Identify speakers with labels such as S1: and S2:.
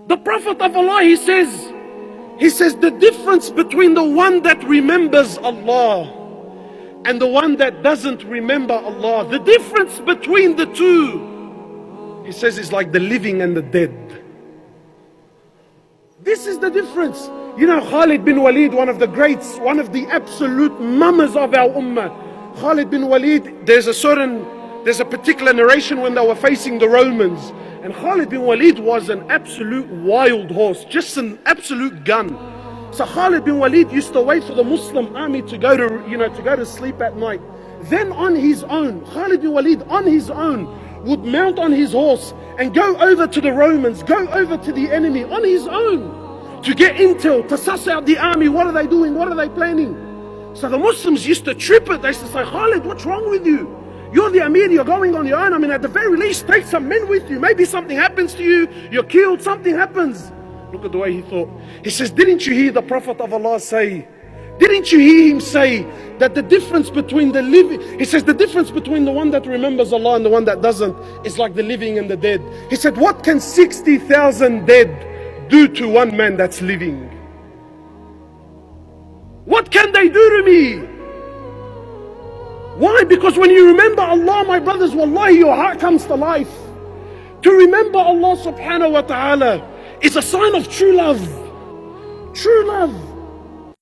S1: The Prophet of Allah, he says the difference between the one that remembers Allah and the one that doesn't remember Allah, the difference between the two, he says, is like the living and the dead. This is the difference. You know, Khalid bin Walid, one of the greats, one of the absolute mamas of our ummah. Khalid bin Walid, there's a particular narration when they were facing the Romans. And Khalid bin Walid was an absolute wild horse, just an absolute gun. So Khalid bin Walid used to wait for the Muslim army to go to sleep at night. Then on his own, Khalid bin Walid on his own would mount on his horse and go over to the Romans, go over to the enemy on his own to get intel, to suss out the army. What are they doing? What are they planning? So the Muslims used to trip it. They used to say, Khalid, what's wrong with you? You're the Ameen, you're going on your own. I mean, at the very least, take some men with you. Maybe something happens to you, you're killed, something happens. Look at the way he thought. He says, didn't you hear the Prophet of Allah say, didn't you hear him say that the difference between the living, he says the difference between the one that remembers Allah and the one that doesn't is like the living and the dead. He said, what can 60,000 dead do to one man that's living? What can they do to me? Why? Because when you remember Allah, my brothers, wallahi, your heart comes to life. To remember Allah subhanahu wa ta'ala is a sign of true love. True love.